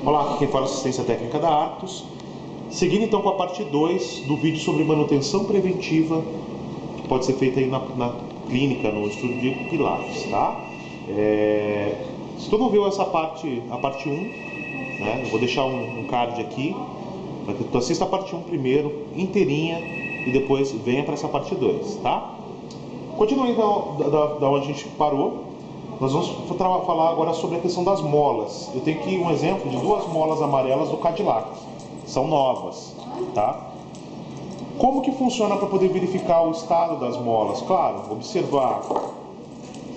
Olá, aqui quem fala é assistência técnica da Arctos. Seguindo então com a parte 2 do vídeo sobre manutenção preventiva que pode ser feita aí na clínica, no estúdio de Pilates, tá? Se tu não viu essa parte, a parte 1, né, eu vou deixar um card aqui para que tu assista a parte 1 primeiro, inteirinha, e depois venha para essa parte 2, tá? Continuando da onde a gente parou, nós vamos falar agora sobre a questão das molas. Eu tenho aqui um exemplo de duas molas amarelas do Cadillac. São novas, tá? Como que funciona para poder verificar o estado das molas? Claro, observar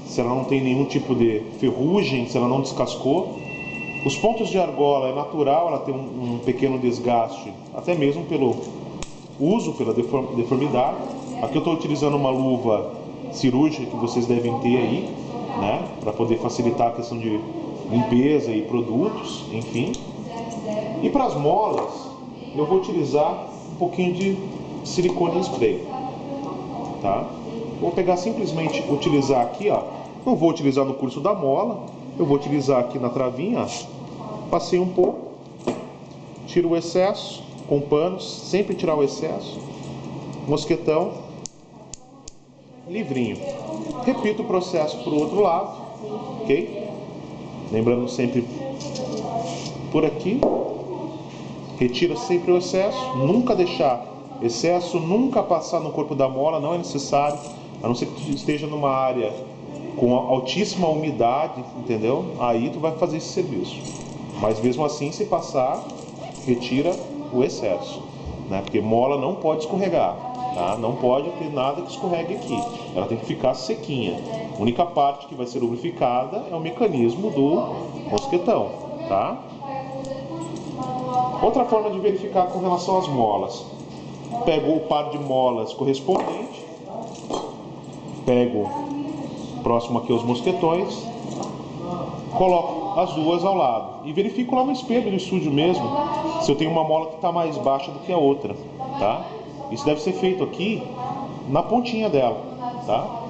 se ela não tem nenhum tipo de ferrugem, se ela não descascou. Os pontos de argola é natural, ela tem um pequeno desgaste, até mesmo pelo uso, pela deformidade. Aqui eu estou utilizando uma luva cirúrgica que vocês devem ter aí, né, para poder facilitar a questão de limpeza e produtos, enfim. E para as molas, eu vou utilizar um pouquinho de silicone spray, tá? Vou pegar simplesmente, utilizar aqui, ó. Não vou utilizar no curso da mola, eu vou utilizar aqui na travinha, ó. Passei um pouco, tiro o excesso com panos, sempre tirar o excesso, mosquetão, livrinho. Repito o processo para o outro lado, ok? Lembrando sempre por aqui. Retira sempre o excesso, nunca deixar excesso, nunca passar no corpo da mola, não é necessário, a não ser que tu esteja numa área com altíssima umidade, entendeu? Aí tu vai fazer esse serviço. Mas mesmo assim, se passar, retira o excesso, né? Porque mola não pode escorregar, tá? Não pode ter nada que escorregue aqui. Ela tem que ficar sequinha. A única parte que vai ser lubrificada é o mecanismo do mosquetão, tá? Outra forma de verificar com relação às molas. Pego o par de molas correspondente, pego próximo aqui aos mosquetões, coloco as duas ao lado e verifico lá no espelho do estúdio mesmo se eu tenho uma mola que está mais baixa do que a outra, tá? Isso deve ser feito aqui na pontinha dela, tá?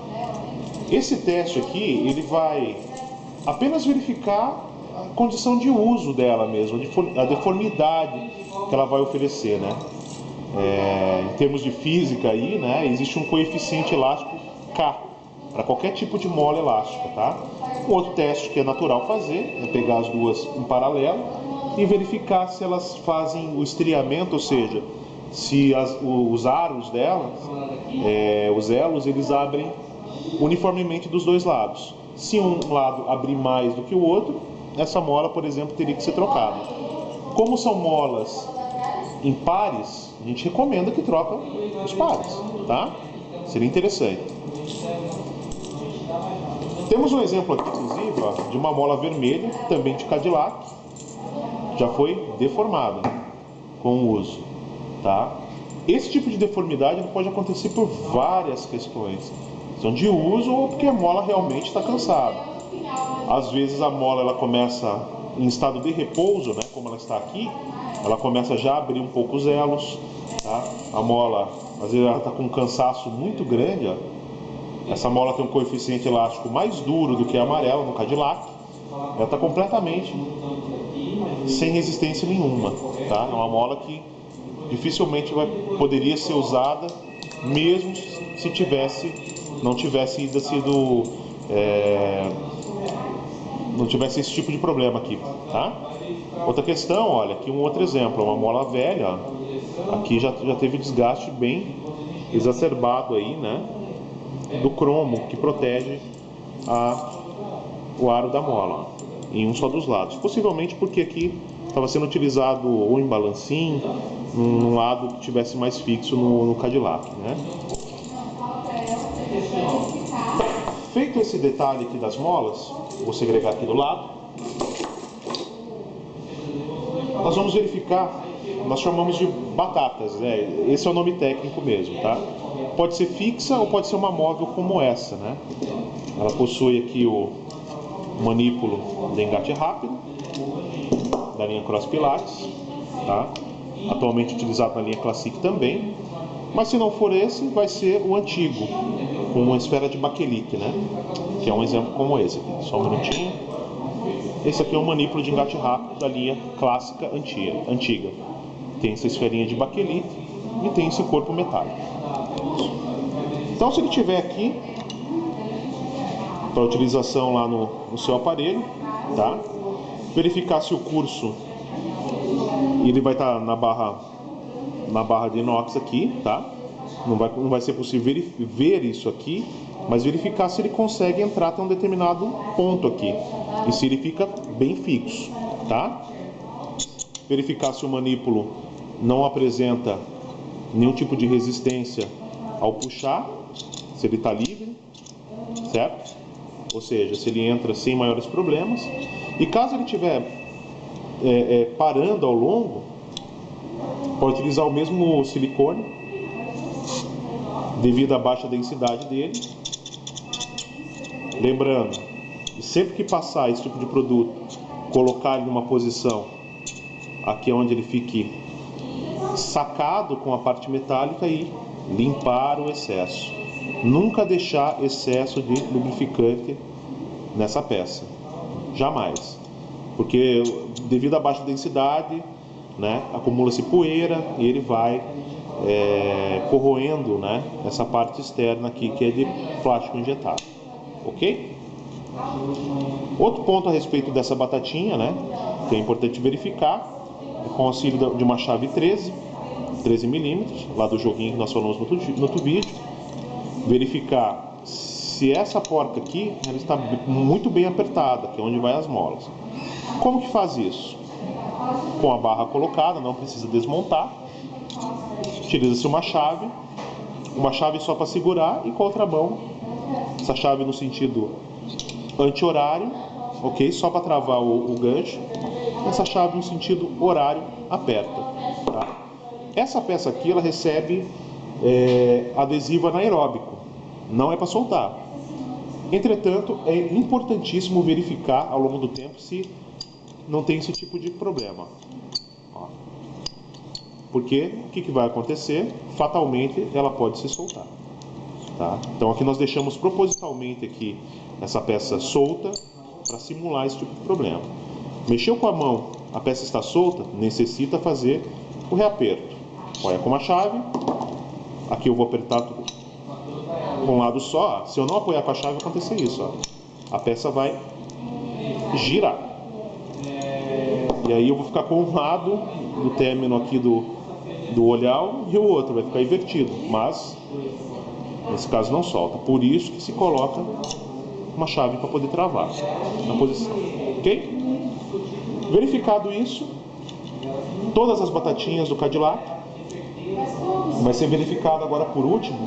Esse teste aqui, ele vai apenas verificar a condição de uso dela mesmo, a deformidade que ela vai oferecer, né? Em termos de física aí, né, existe um coeficiente elástico K para qualquer tipo de mola elástica, tá? O outro teste que é natural fazer é pegar as duas em paralelo e verificar se elas fazem o estriamento, ou seja, se os aros delas, os elos, eles abrem uniformemente dos dois lados. Se um lado abrir mais do que o outro, essa mola, por exemplo, teria que ser trocada. Como são molas impares, a gente recomenda que troca os pares, tá? Seria interessante. Temos um exemplo aqui, inclusive, ó, de uma mola vermelha, também de Cadillac, já foi deformada com o uso, tá? Esse tipo de deformidade pode acontecer por várias questões. São de uso ou porque a mola realmente está cansada. Às vezes a mola ela começa em estado de repouso, né, como ela está aqui, ela começa já a abrir um pouco os elos, tá? A mola, às vezes ela está com um cansaço muito grande, ó. Essa mola tem um coeficiente elástico mais duro do que a amarela no Cadillac, ela está completamente sem resistência nenhuma, tá? É uma mola que dificilmente poderia ser usada mesmo se não tivesse esse tipo de problema aqui, tá? Outra questão, olha, aqui um outro exemplo, uma mola velha, ó. Aqui já teve desgaste bem exacerbado aí, né, do cromo que protege o aro da mola, ó, em um só dos lados, possivelmente porque aqui estava sendo utilizado ou em balancim, num lado que tivesse mais fixo no Cadillac, né? Feito esse detalhe aqui das molas, vou segregar aqui do lado, nós vamos verificar, nós chamamos de batatas, né? Esse é o nome técnico mesmo, tá? Pode ser fixa ou pode ser uma móvel como essa, né? Ela possui aqui o manípulo de engate rápido, da linha Cross Pilates, tá? Atualmente utilizado na linha Classic também, mas se não for esse, vai ser o antigo, com uma esfera de baquelite, né? Que é um exemplo como esse aqui. Só um minutinho. Esse aqui é um manípulo de engate rápido da linha clássica antiga. Tem essa esferinha de baquelite e tem esse corpo metálico. Então, se ele tiver aqui para utilização lá no seu aparelho, tá? Verificar se o curso ele vai estar na barra de inox aqui, tá? Não vai ser possível ver isso aqui, mas verificar se ele consegue entrar até um determinado ponto aqui e se ele fica bem fixo, tá? Verificar se o manípulo não apresenta nenhum tipo de resistência ao puxar, se ele está livre, certo? Ou seja, se ele entra sem maiores problemas. E caso ele estiver parando ao longo, pode utilizar o mesmo silicone devido à baixa densidade dele. Lembrando, sempre que passar esse tipo de produto, colocar ele numa posição aqui onde ele fique sacado com a parte metálica e limpar o excesso. Nunca deixar excesso de lubrificante nessa peça, jamais, porque devido à baixa densidade, né, acumula-se poeira e ele vai corroendo, né, essa parte externa aqui que é de plástico injetado, ok? Outro ponto a respeito dessa batatinha, né, que é importante verificar, é com o auxílio de uma chave 13 milímetros, lá do joguinho que nós falamos no outro vídeo, verificar se essa porca aqui ela está muito bem apertada, que é onde vai as molas. Como que faz isso? Com a barra colocada, não precisa desmontar. Utiliza-se uma chave só para segurar e com a outra mão, essa chave no sentido anti-horário, ok? Só para travar o gancho. Essa chave no sentido horário aperta, tá? Essa peça aqui ela recebe adesivo anaeróbico, não é para soltar. Entretanto, é importantíssimo verificar ao longo do tempo se não tem esse tipo de problema. Ó. Porque o que vai acontecer? Fatalmente ela pode se soltar. Tá? Então aqui nós deixamos propositalmente aqui essa peça solta para simular esse tipo de problema. Mexeu com a mão, a peça está solta, necessita fazer o reaperto. Olha com uma chave, aqui eu vou apertar com um lado só. Se eu não apoiar com a chave vai acontecer isso, ó. A peça vai girar. E aí eu vou ficar com um lado do término aqui do olhal e o outro vai ficar invertido, mas nesse caso não solta. Por isso que se coloca uma chave para poder travar na posição, ok? Verificado isso, todas as batatinhas do Cadillac, vai ser verificado agora por último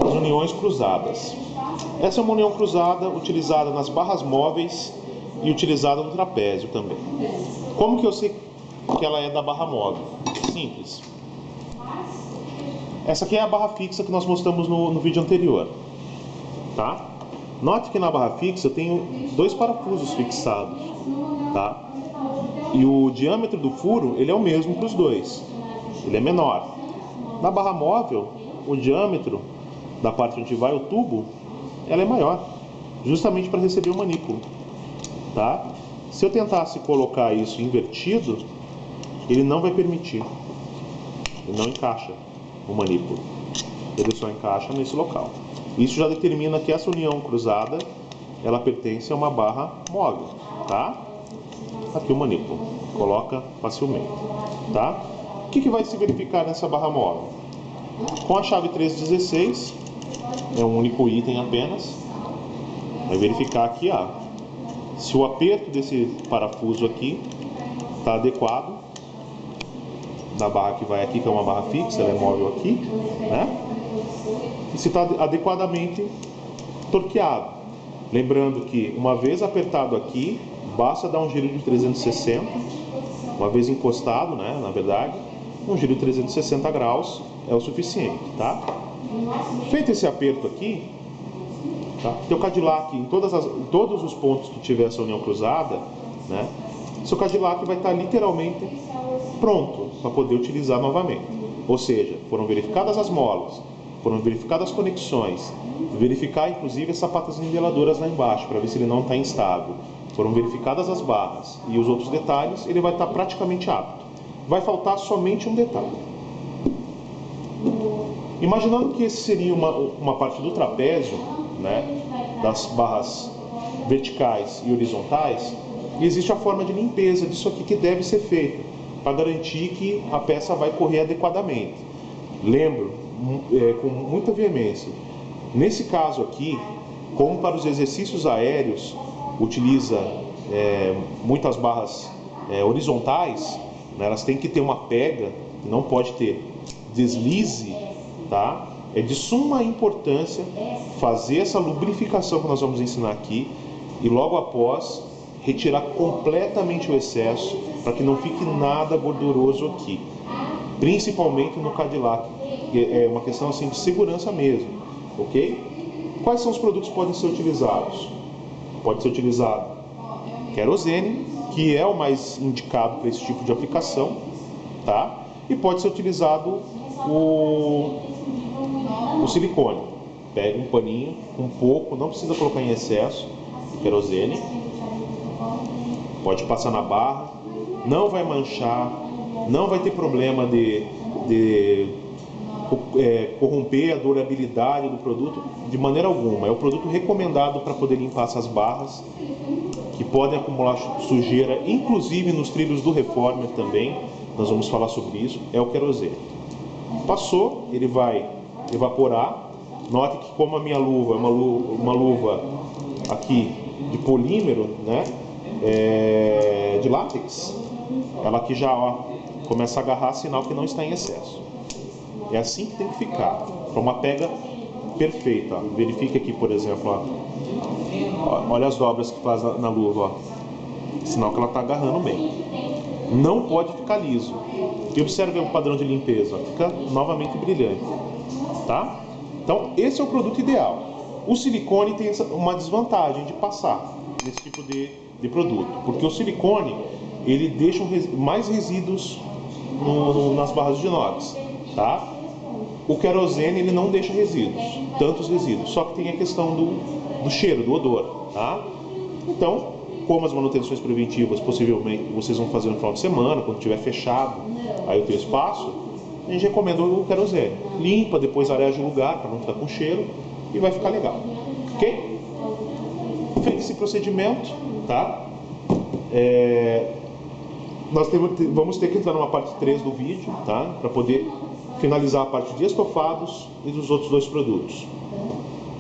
as uniões cruzadas. Essa é uma união cruzada utilizada nas barras móveis e utilizada no trapézio também. Como que eu sei que ela é da barra móvel? Simples. Essa aqui é a barra fixa que nós mostramos no vídeo anterior, tá? Note que na barra fixa eu tenho dois parafusos fixados, tá? E o diâmetro do furo ele é o mesmo para os dois, ele é menor. Na barra móvel, o diâmetro da parte onde vai o tubo, ela é maior, justamente para receber o manípulo, tá? Se eu tentasse colocar isso invertido, ele não vai permitir, ele não encaixa o manípulo, ele só encaixa nesse local. Isso já determina que essa união cruzada ela pertence a uma barra móvel, tá? Aqui o manípulo, coloca facilmente, tá? O que vai se verificar nessa barra móvel? Com a chave 1316, é um único item apenas, vai verificar aqui, ó, se o aperto desse parafuso aqui está adequado da barra que vai aqui, que é uma barra fixa, ela é móvel aqui, né? E se está adequadamente torqueado. Lembrando que uma vez apertado aqui, basta dar um giro de 360, uma vez encostado, né, na verdade, um giro de 360 graus é o suficiente, tá? Feito esse aperto aqui, tá? Teu Cadillac, em todos os pontos que tiver essa união cruzada, né, seu Cadillac vai estar literalmente pronto para poder utilizar novamente. Ou seja, foram verificadas as molas, foram verificadas as conexões, verificar inclusive as sapatas niveladoras lá embaixo para ver se ele não está instável. foram verificadas as barras e os outros detalhes, ele vai estar praticamente apto. Vai faltar somente um detalhe. Imaginando que esse seria uma parte do trapézio, né, das barras verticais e horizontais, existe a forma de limpeza disso aqui que deve ser feita, para garantir que a peça vai correr adequadamente. Lembro, com muita veemência, nesse caso aqui, como para os exercícios aéreos, utiliza muitas barras horizontais, né, elas têm que ter uma pega, não pode ter deslize, tá? É de suma importância fazer essa lubrificação que nós vamos ensinar aqui e logo após retirar completamente o excesso para que não fique nada gorduroso aqui, principalmente no Cadillac, que é uma questão assim de segurança mesmo, ok? Quais são os produtos que podem ser utilizados? Pode ser utilizado querosene, que é o mais indicado para esse tipo de aplicação, tá? E pode ser utilizado o silicone. Pega um paninho, um pouco, não precisa colocar em excesso, querosene. Pode passar na barra, não vai manchar, não vai ter problema de corromper a durabilidade do produto de maneira alguma. É o produto recomendado para poder limpar essas barras, que podem acumular sujeira, inclusive nos trilhos do Reformer também. Nós vamos falar sobre isso, é o querosene. Passou, ele vai evaporar. Note que como a minha luva é uma luva aqui de polímero, né, de látex, ela aqui já começa a agarrar, sinal que não está em excesso. É assim que tem que ficar, para uma pega perfeita. Ó. Verifique aqui, por exemplo, ó, olha as dobras que faz na luva, ó. Sinal que ela está agarrando bem. Não pode ficar liso. E observe o padrão de limpeza, ó. Fica novamente brilhante, tá? Então, esse é o produto ideal. O silicone tem uma desvantagem de passar nesse tipo de produto, porque o silicone ele deixa mais resíduos nas barras de inox, tá? O querosene ele não deixa resíduos, tantos resíduos, só que tem a questão do cheiro, do odor, tá? Então, como as manutenções preventivas possivelmente vocês vão fazer no final de semana, quando estiver fechado aí o teu espaço, a gente recomenda o querosene. Limpa, depois areja o lugar para não ficar com cheiro e vai ficar legal, ok? Feito esse procedimento, tá? Nós vamos ter que entrar numa parte 3 do vídeo, tá? Para poder finalizar a parte de estofados e dos outros dois produtos.